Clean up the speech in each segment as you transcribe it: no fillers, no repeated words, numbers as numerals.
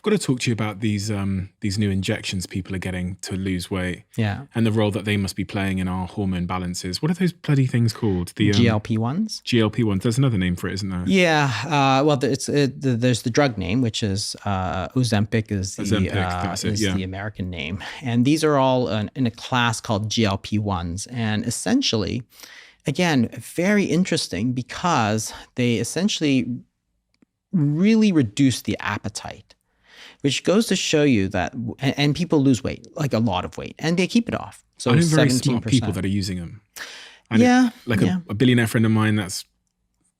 got to talk to you about these new injections people are getting to lose weight. Yeah. And the role that they must be playing in our hormone balances. What are those bloody things called? The GLP-1s? GLP-1s. There's another name for it, isn't there? Yeah. Well, there's the drug name, which is Ozempic is the American name. And these are all in a class called GLP-1s. And essentially, again, very interesting because they essentially really reduce the appetite, which goes to show you that, and people lose weight, like a lot of weight, and they keep it off. So I know very 17%. Smart people that are using them. And yeah. A billionaire friend of mine that's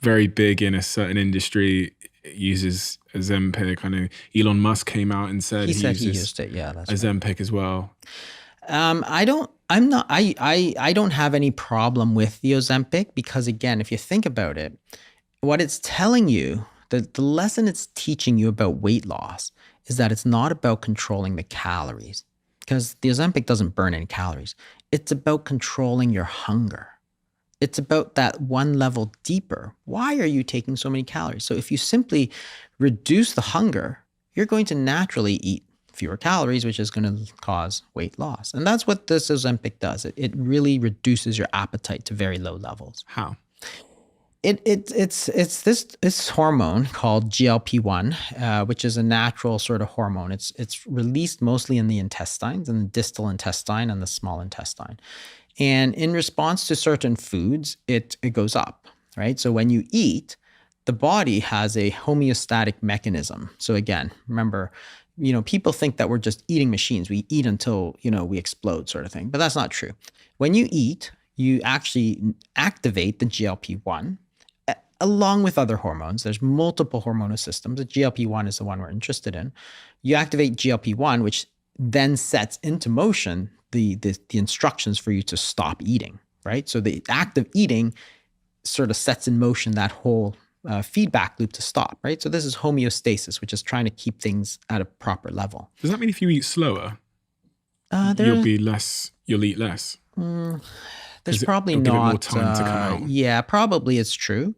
very big in a certain industry uses Ozempic. I know Elon Musk came out and said he used it. Yeah, that's Ozempic right. as well. I don't have any problem with the Ozempic because, again, if you think about it, what it's telling you, the lesson it's teaching you about weight loss is that it's not about controlling the calories, because the Ozempic doesn't burn any calories. It's about controlling your hunger. It's about that one level deeper. Why are you taking so many calories? So if you simply reduce the hunger, you're going to naturally eat fewer calories, which is going to cause weight loss. And that's what this Ozempic does. It really reduces your appetite to very low levels. How? It's this hormone called GLP-1, which is a natural sort of hormone. It's released mostly in the intestines, in the distal intestine and the small intestine. And in response to certain foods, it goes up, right? So when you eat, the body has a homeostatic mechanism. So again, remember, people think that we're just eating machines. We eat until, we explode sort of thing. But that's not true. When you eat, you actually activate the GLP-1 along with other hormones. There's multiple hormonal systems. The GLP-1 is the one we're interested in. You activate GLP-1, which then sets into motion the instructions for you to stop eating, right? So the act of eating sort of sets in motion that whole feedback loop to stop, right? So this is homeostasis, which is trying to keep things at a proper level. Does that mean if you eat slower, you'll eat less? There's probably not. Give it more time to come out. Yeah, probably it's true.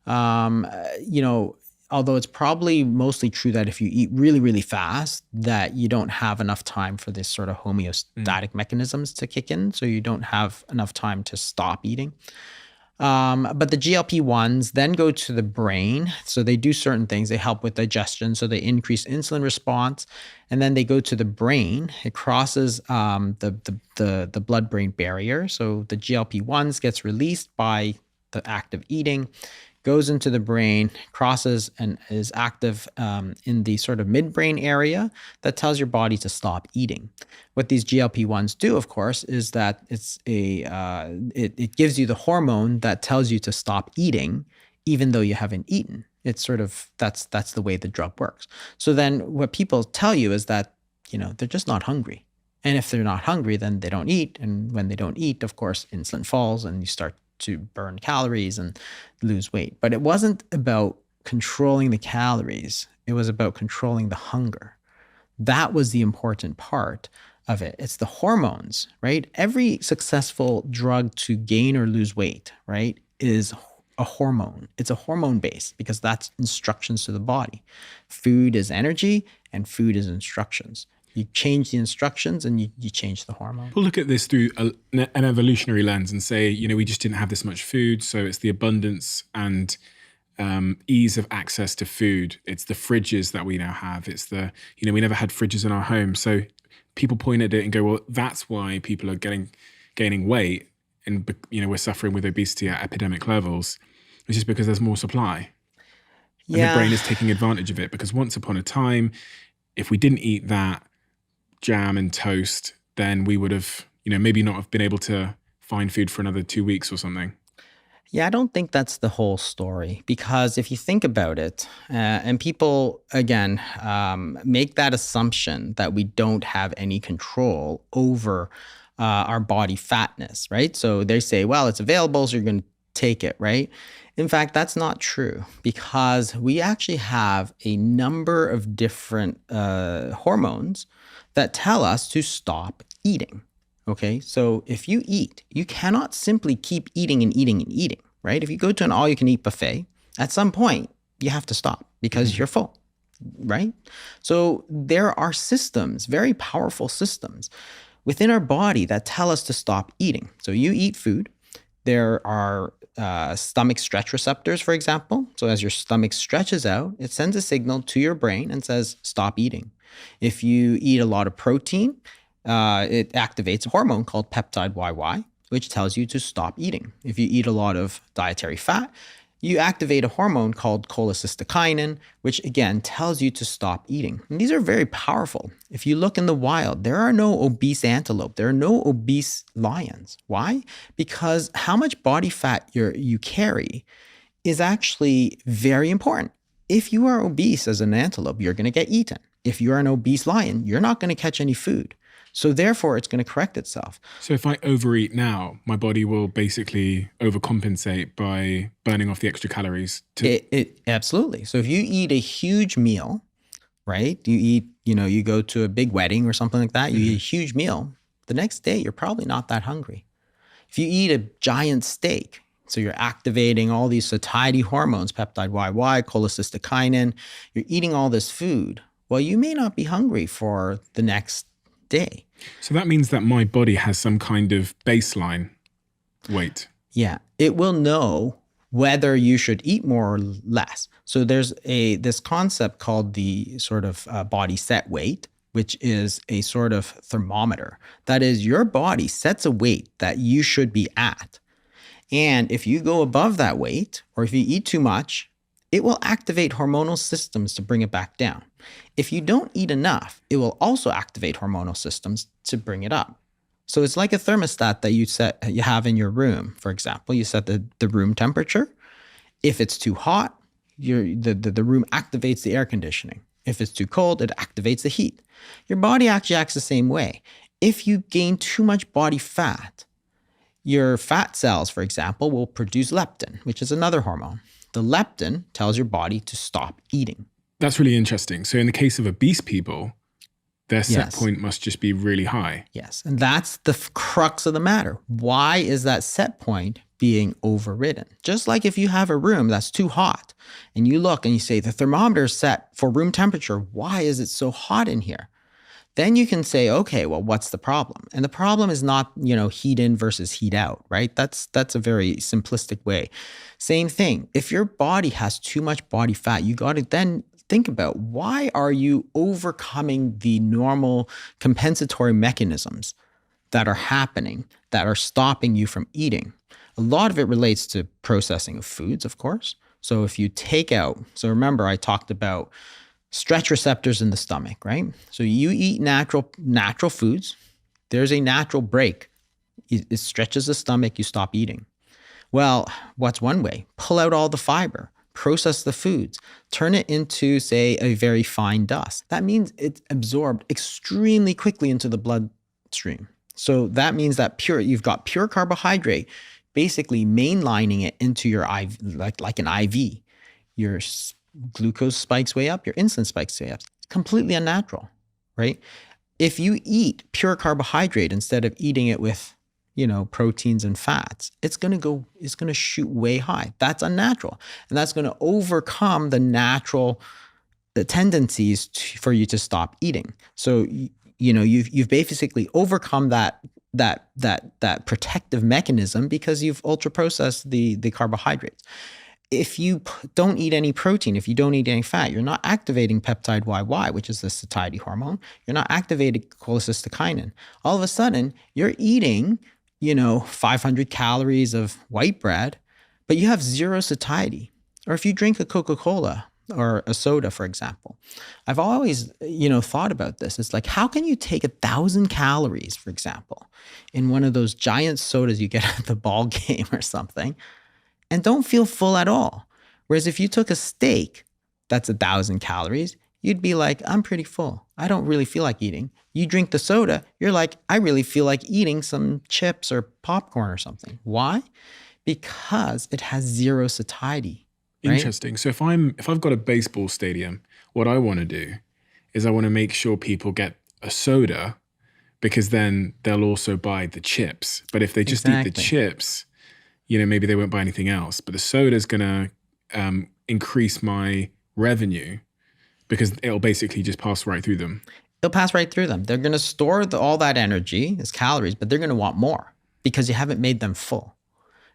Although it's probably mostly true that if you eat really, really fast, that you don't have enough time for this sort of homeostatic mechanisms to kick in. So you don't have enough time to stop eating. But the GLP-1s then go to the brain. So they do certain things. They help with digestion. So they increase insulin response. And then they go to the brain. It crosses the blood-brain barrier. So the GLP-1s gets released by the act of eating, goes into the brain, crosses and is active in the sort of midbrain area that tells your body to stop eating. What these GLP-1s do, of course, is that it gives you the hormone that tells you to stop eating, even though you haven't eaten. It's sort of, that's the way the drug works. So then what people tell you is that, they're just not hungry. And if they're not hungry, then they don't eat. And when they don't eat, of course, insulin falls and you start to burn calories and lose weight. But it wasn't about controlling the calories. It was about controlling the hunger. That was the important part of it. It's the hormones, right? Every successful drug to gain or lose weight, right, is a hormone. It's a hormone base because that's instructions to the body. Food is energy and food is instructions. You change the instructions and you change the hormone. We'll look at this through an evolutionary lens and say, we just didn't have this much food. So it's the abundance and ease of access to food. It's the fridges that we now have. It's we never had fridges in our home. So people point at it and go, well, that's why people are gaining weight. And, we're suffering with obesity at epidemic levels. It's just because there's more supply. And the brain is taking advantage of it because once upon a time, if we didn't eat that jam and toast, then we would have, maybe not have been able to find food for another 2 weeks or something. Yeah, I don't think that's the whole story because if you think about it, and people, again, make that assumption that we don't have any control over our body fatness, right? So they say, well, it's available, so you're going to take it, right? In fact, that's not true because we actually have a number of different hormones that tell us to stop eating, okay? So if you eat, you cannot simply keep eating and eating and eating, right? If you go to an all-you-can-eat buffet, at some point, you have to stop because you're full. right? So there are systems, very powerful systems within our body that tell us to stop eating. So you eat food. There are stomach stretch receptors, for example. So as your stomach stretches out, it sends a signal to your brain and says, stop eating. If you eat a lot of protein, it activates a hormone called peptide YY, which tells you to stop eating. If you eat a lot of dietary fat, you activate a hormone called cholecystokinin, which again tells you to stop eating. And these are very powerful. If you look in the wild, there are no obese antelope. There are no obese lions. Why? Because how much body fat you carry is actually very important. If you are obese as an antelope, you're going to get eaten. If you are an obese lion, you're not going to catch any food. So therefore, it's going to correct itself. So if I overeat now, my body will basically overcompensate by burning off the extra calories. Absolutely. So if you eat a huge meal, right? You go to a big wedding or something like that, you eat a huge meal. The next day, you're probably not that hungry. If you eat a giant steak, so you're activating all these satiety hormones, peptide YY, cholecystokinin, you're eating all this food. Well, you may not be hungry for the next day. So that means that my body has some kind of baseline weight. Yeah, it will know whether you should eat more or less. So there's this concept called the sort of body set weight, which is a sort of thermometer. That is, your body sets a weight that you should be at. And if you go above that weight, or if you eat too much, it will activate hormonal systems to bring it back down. If you don't eat enough, it will also activate hormonal systems to bring it up. So it's like a thermostat that you have in your room. For example, you set the room temperature. If it's too hot, the room activates the air conditioning. If it's too cold, it activates the heat. Your body actually acts the same way. If you gain too much body fat, your fat cells, for example, will produce leptin, which is another hormone. The leptin tells your body to stop eating. That's really interesting. So in the case of obese people, their set point must just be really high. Yes. And that's the crux of the matter. Why is that set point being overridden? Just like if you have a room that's too hot and you look and you say, the thermometer is set for room temperature. Why is it so hot in here? Then you can say, okay, well, what's the problem? And the problem is not, heat in versus heat out, right? That's a very simplistic way. Same thing. If your body has too much body fat, you got to then think about, why are you overcoming the normal compensatory mechanisms that are happening, that are stopping you from eating? A lot of it relates to processing of foods, of course. So if you take out, so remember I talked about stretch receptors in the stomach, right? So you eat natural foods, there's a natural break. It stretches the stomach, you stop eating. Well, what's one way? Pull out all the fiber, process the foods, turn it into, say, a very fine dust. That means it's absorbed extremely quickly into the bloodstream. So that means that you've got pure carbohydrate, basically mainlining it into your IV, like an IV. Your glucose spikes way up, your insulin spikes way up. It's completely unnatural, right? If you eat pure carbohydrate instead of eating it with, proteins and fats, it's going to shoot way high. That's unnatural. And that's going to overcome the tendencies for you to stop eating. So, you've basically overcome that protective mechanism because you've ultra processed the carbohydrates. If you don't eat any protein, if you don't eat any fat, you're not activating peptide YY, which is the satiety hormone. You're not activating cholecystokinin. All of a sudden, you're eating, 500 calories of white bread, but you have zero satiety. Or if you drink a Coca-Cola or a soda, for example, I've always, thought about this. It's like, how can you take 1,000 calories, for example, in one of those giant sodas you get at the ball game or something, and don't feel full at all? Whereas if you took a steak that's 1,000 calories, you'd be like, I'm pretty full. I don't really feel like eating. You drink the soda, you're like, I really feel like eating some chips or popcorn or something. Why? Because it has zero satiety. Right? Interesting. So if I've got a baseball stadium, what I want to do is I want to make sure people get a soda, because then they'll also buy the chips. But if they just eat the chips, maybe they won't buy anything else. But the soda is going to increase my revenue Because it'll basically just pass right through them. It'll pass right through them. They're going to store all that energy as calories, but they're going to want more because you haven't made them full,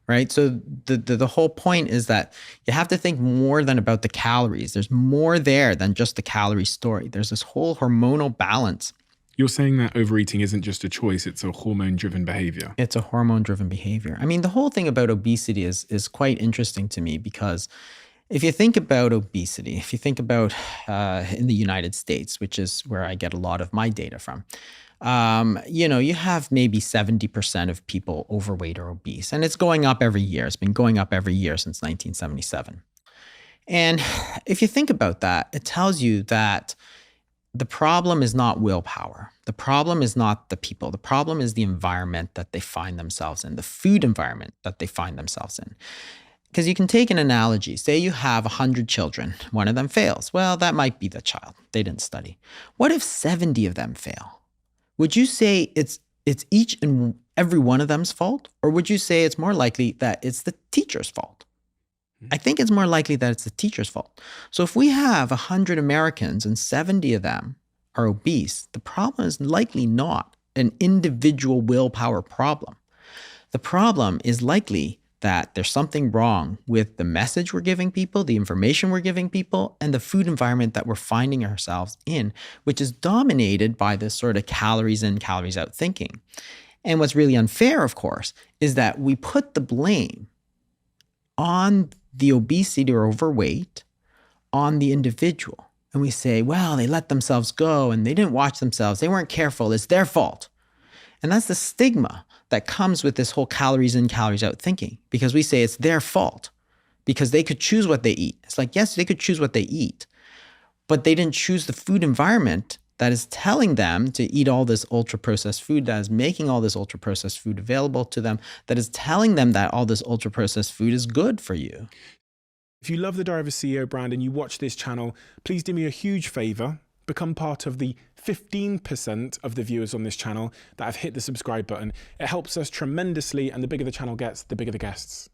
right? So the whole point is that you have to think more than about the calories. There's more there than just the calorie story. There's this whole hormonal balance. You're saying that overeating isn't just a choice, it's a hormone-driven behavior. It's a hormone-driven behavior. I mean, the whole thing about obesity is quite interesting to me because if you think about obesity, if you think about in the United States, which is where I get a lot of my data from, you have maybe 70% of people overweight or obese, and it's going up every year. It's been going up every year since 1977. And if you think about that, it tells you that the problem is not willpower. The problem is not the people. The problem is the environment that they find themselves in, the food environment that they find themselves in. Because you can take an analogy. Say you have 100 children. One of them fails. Well, that might be the child. They didn't study. What if 70 of them fail? Would you say it's each and every one of them's fault? Or would you say it's more likely that it's the teacher's fault? I think it's more likely that it's the teacher's fault. So if we have 100 Americans and 70 of them are obese, the problem is likely not an individual willpower problem. The problem is likely that there's something wrong with the message we're giving people, the information we're giving people, and the food environment that we're finding ourselves in, which is dominated by this sort of calories in, calories out thinking. And what's really unfair, of course, is that we put the blame on the obesity or overweight on the individual. And we say, well, they let themselves go and they didn't watch themselves. They weren't careful. It's their fault. And that's the stigma that comes with this whole calories in, calories out thinking, because we say it's their fault because they could choose what they eat. It's like, yes, they could choose what they eat, but they didn't choose the food environment that is telling them to eat all this ultra-processed food, that is making all this ultra-processed food available to them, that is telling them that all this ultra-processed food is good for you. If you love the Diary of a CEO brand and you watch this channel, please do me a huge favor. Become part of the 15% of the viewers on this channel that have hit the subscribe button. It helps us tremendously, and the bigger the channel gets, the bigger the guests.